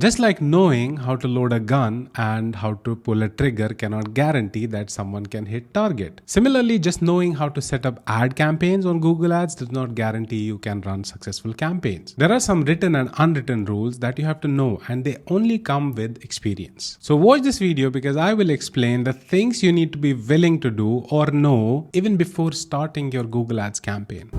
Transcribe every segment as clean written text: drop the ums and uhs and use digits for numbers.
Just like knowing how to load a gun and how to pull a trigger cannot guarantee that someone can hit target. Similarly, just knowing how to set up ad campaigns on Google Ads does not guarantee you can run successful campaigns. There are some written and unwritten rules that you have to know, and they only come with experience. So watch this video because I will explain the things you need to be willing to do or know even before starting your Google Ads campaign.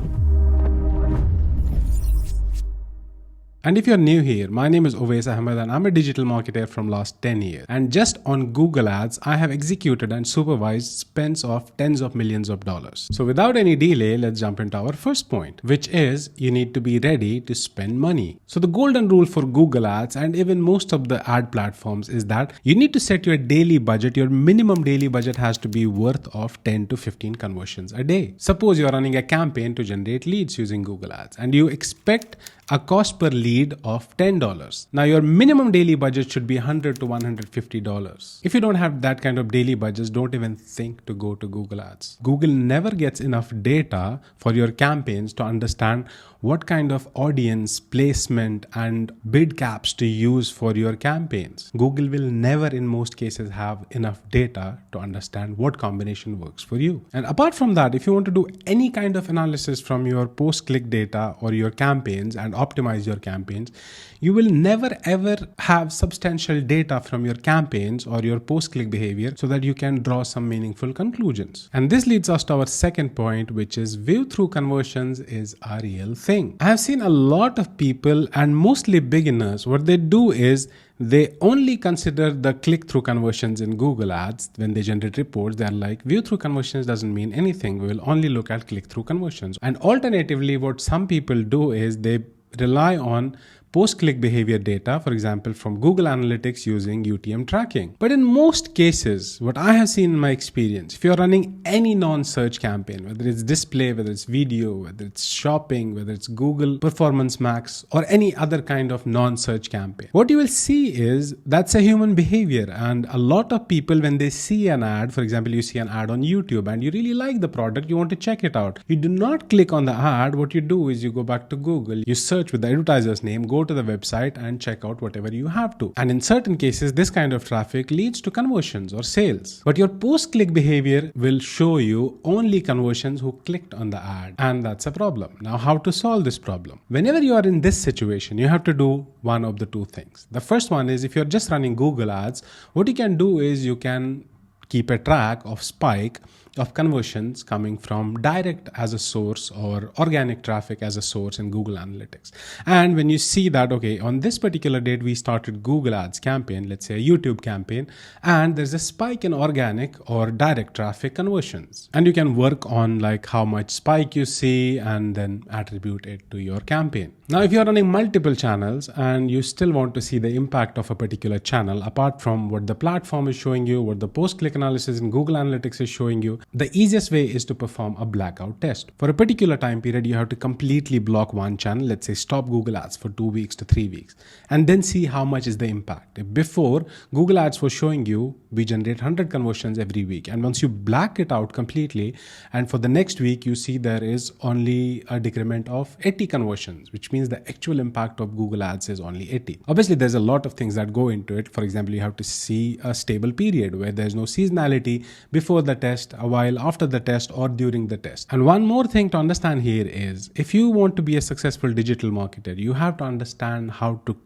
And if you're new here, my name is Uwais Ahmed and I'm a digital marketer from last 10 years. And just on Google Ads, I have executed and supervised spends of tens of millions of dollars. So without any delay, let's jump into our first point, which is you need to be ready to spend money. So the golden rule for Google Ads and even most of the ad platforms is that you need to set your daily budget. Your minimum daily budget has to be worth of 10 to 15 conversions a day. Suppose you're running a campaign to generate leads using Google Ads and you expect a cost per lead of $10. Now your minimum daily budget should be $100 to $150. If you don't have that kind of daily budgets, don't even think to go to Google Ads. Google never gets enough data for your campaigns to understand what kind of audience, placement and bid caps to use for your campaigns. Google will never in most cases have enough data to understand what combination works for you. And apart from that, if you want to do any kind of analysis from your post-click data or your campaigns and optimize your campaigns, you will never ever have substantial data from your campaigns or your post-click behavior so that you can draw some meaningful conclusions. And this leads us to our second point, which is view-through conversions is a real thing. I have seen a lot of people and mostly beginners, what they do is they only consider the click-through conversions in Google Ads. When they generate reports, they're like, view-through conversions doesn't mean anything. We will only look at click-through conversions. And alternatively, what some people do is they rely on post-click behavior data, for example, from Google Analytics using UTM tracking. But in most cases, what I have seen in my experience, if you're running any non-search campaign, whether it's display, whether it's video, whether it's shopping, whether it's Google Performance Max, or any other kind of non-search campaign, what you will see is that's a human behavior. And a lot of people, when they see an ad, for example, you see an ad on YouTube and you really like the product, you want to check it out. You do not click on the ad. What you do is you go back to Google, you search with the advertiser's name, go to the website and check out whatever you have to. And in certain cases, this kind of traffic leads to conversions or sales. But your post-click behavior will show you only conversions who clicked on the ad. And that's a problem. Now, how to solve this problem? Whenever you are in this situation, you have to do one of the two things. The first one is if you're just running Google Ads, what you can do is you can keep a track of spike of conversions coming from direct as a source or organic traffic as a source in Google Analytics. And when you see that, okay, on this particular date, we started Google Ads campaign, let's say a YouTube campaign, and there's a spike in organic or direct traffic conversions. And you can work on like how much spike you see and then attribute it to your campaign. Now, if you're running multiple channels and you still want to see the impact of a particular channel, apart from what the platform is showing you, what the post-click analysis in Google Analytics is showing you, the easiest way is to perform a blackout test. For a particular time period, you have to completely block one channel, let's say stop Google Ads for 2 weeks to 3 weeks, and then see how much is the impact. If before, Google Ads was showing you, we generate 100 conversions every week. And once you black it out completely, and for the next week, you see there is only a decrement of 80 conversions, which means the actual impact of Google Ads is only 80. Obviously, there's a lot of things that go into it. For example, you have to see a stable period where there's no seasonality before the test, a while after the test, or during the test. And one more thing to understand here is if you want to be a successful digital marketer, you have to understand how to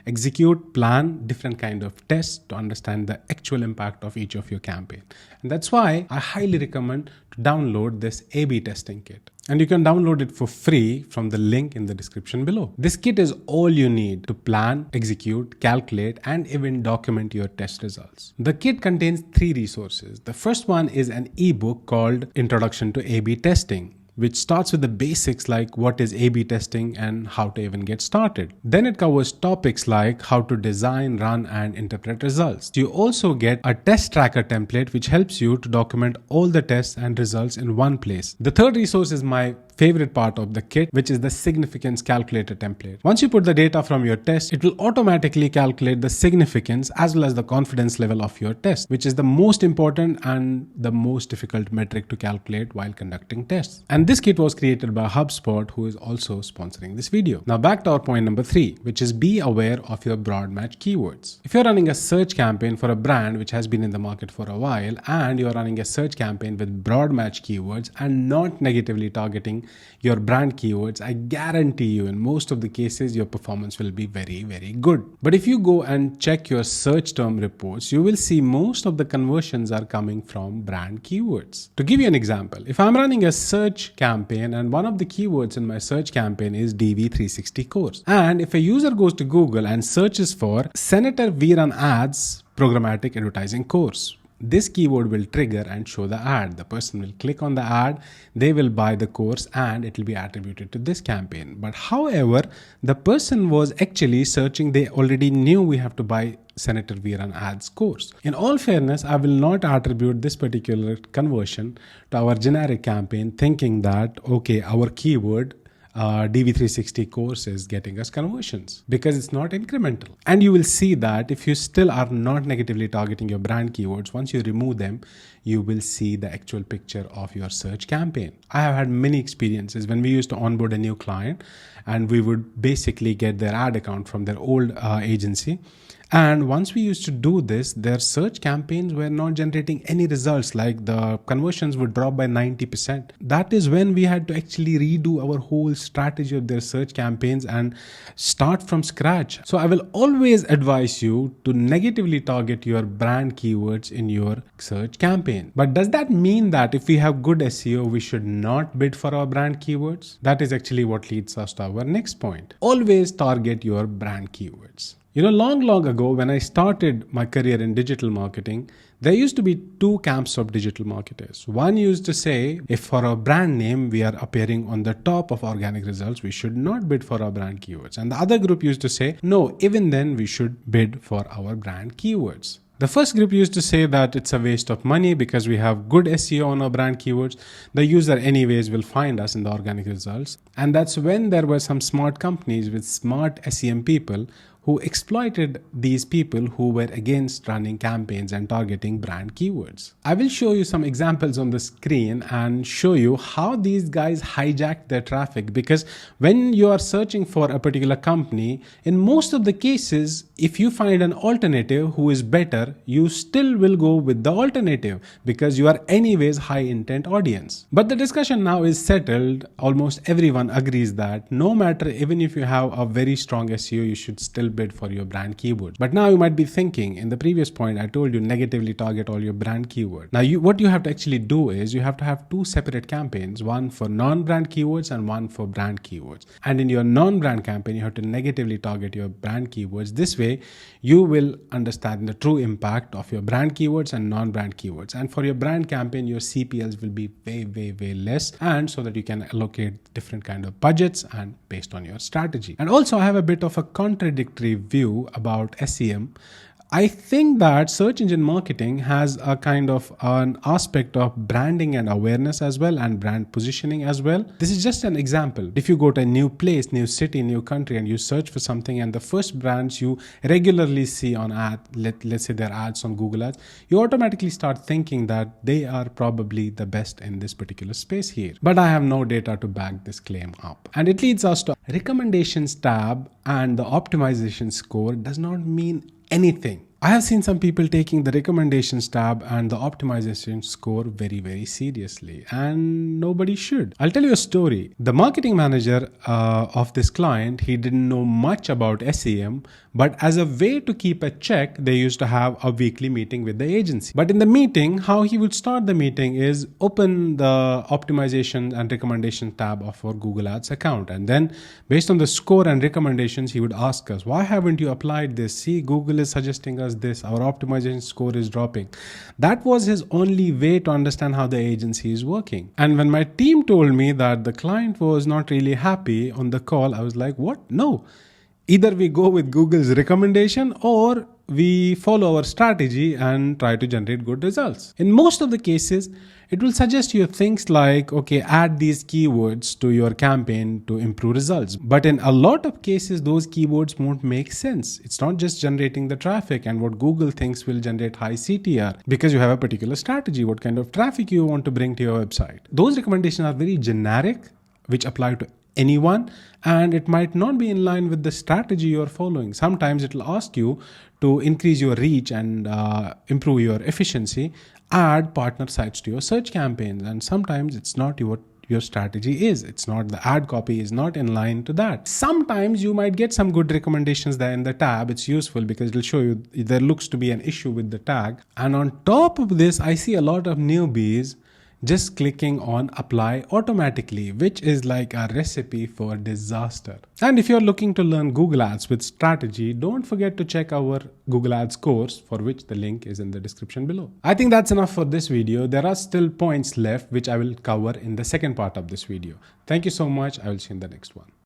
execute, plan different kind of tests to understand the actual impact of each of your campaign. And that's why I highly recommend to download this A/B testing kit. And you can download it for free from the link in the description below. This kit is all you need to plan, execute, calculate, and even document your test results. The kit contains 3 resources. The first one is an ebook called Introduction to A/B Testing, which starts with the basics like what is A/B testing and how to even get started. Then it covers topics like how to design, run, and interpret results. You also get a test tracker template which helps you to document all the tests and results in one place. The third resource is my favorite part of the kit, which is the significance calculator template. Once you put the data from your test, it will automatically calculate the significance as well as the confidence level of your test, which is the most important and the most difficult metric to calculate while conducting tests. And this kit was created by HubSpot, who is also sponsoring this video. Now back to our point number 3, which is be aware of your broad match keywords. If you're running a search campaign for a brand which has been in the market for a while, and you're running a search campaign with broad match keywords and not negatively targeting your brand keywords, I guarantee you in most of the cases your performance will be very, very good. But if you go and check your search term reports, you will see most of the conversions are coming from brand keywords. To give you an example, if I'm running a search campaign and one of the keywords in my search campaign is DV360 course, and if a user goes to Google and searches for Senator Viran ads programmatic advertising course, this keyword will trigger and show the ad. The person will click on the ad, they will buy the course, and it will be attributed to this campaign. But however, the person was actually searching, they already knew we have to buy Senator Viran ads course. In all fairness, I will not attribute this particular conversion to our generic campaign thinking that, okay, our keyword DV360 course is getting us conversions, because it's not incremental. And you will see that if you still are not negatively targeting your brand keywords, once you remove them, you will see the actual picture of your search campaign. I have had many experiences when we used to onboard a new client and we would basically get their ad account from their old agency. And once we used to do this, their search campaigns were not generating any results, like the conversions would drop by 90%. That is when we had to actually redo our whole strategy of their search campaigns and start from scratch. So I will always advise you to negatively target your brand keywords in your search campaign. But does that mean that if we have good SEO, we should not bid for our brand keywords? That is actually what leads us to our next point. Always target your brand keywords. Long ago, when I started my career in digital marketing, there used to be two camps of digital marketers. One used to say, if for our brand name we are appearing on the top of organic results, we should not bid for our brand keywords. And the other group used to say, no, even then we should bid for our brand keywords. The first group used to say that it's a waste of money because we have good SEO on our brand keywords. The user anyways will find us in the organic results. And that's when there were some smart companies with smart SEM people who exploited these people who were against running campaigns and targeting brand keywords. I will show you some examples on the screen and show you how these guys hijacked their traffic, because when you are searching for a particular company, in most of the cases, if you find an alternative who is better, you still will go with the alternative because you are anyways high intent audience. But the discussion now is settled. Almost everyone agrees that no matter, even if you have a very strong SEO, you should still bid for your brand keywords. But now you might be thinking, in the previous point I told you negatively target all your brand keywords. Now what you have to actually do is you have to have two separate campaigns, one for non-brand keywords and one for brand keywords. And in your non-brand campaign, you have to negatively target your brand keywords. This way you will understand the true impact of your brand keywords and non-brand keywords. And for your brand campaign, your CPLs will be way less, and so that you can allocate different kind of budgets and based on your strategy. And also I have a bit of a contradictory view about SEM. I think that search engine marketing has a kind of an aspect of branding and awareness as well, and brand positioning as well. This is just an example. If you go to a new place, new city, new country, and you search for something, and the first brands you regularly see on let's say their ads on Google Ads, you automatically start thinking that they are probably the best in this particular space here. But I have no data to back this claim up. And it leads us to recommendations tab, and the optimization score does not mean anything. I have seen some people taking the recommendations tab and the optimization score very seriously, and nobody should. I'll tell you a story. The marketing manager of this client, he didn't know much about SEM, but as a way to keep a check, they used to have a weekly meeting with the agency. But in the meeting, how he would start the meeting is open the optimization and recommendation tab of our Google Ads account. And then based on the score and recommendations, he would ask us, why haven't you applied this? See, Google is suggesting us this, our optimization score is dropping. That was his only way to understand how the agency is working. And when my team told me that the client was not really happy on the call, I was like, what? No. Either we go with Google's recommendation or we follow our strategy and try to generate good results. In most of the cases, It will suggest you things like, okay, add these keywords to your campaign to improve results. But in a lot of cases, those keywords won't make sense. It's not just generating the traffic and what Google thinks will generate high CTR because you have a particular strategy, what kind of traffic you want to bring to your website. Those recommendations are very generic, which apply to anyone, and it might not be in line with the strategy you're following. Sometimes it will ask you to increase your reach and improve your efficiency, add partner sites to your search campaigns, and sometimes it's not what your strategy is. It's not, the ad copy is not in line to that. Sometimes you might get some good recommendations there in the tab. It's useful because it'll show you there looks to be an issue with the tag. And on top of this, I see a lot of newbies just clicking on apply automatically, which is like a recipe for disaster. And if you're looking to learn Google Ads with strategy, don't forget to check our Google Ads course, for which the link is in the description below. I think that's enough for this video. There are still points left, which I will cover in the second part of this video. Thank you so much. I will see you in the next one.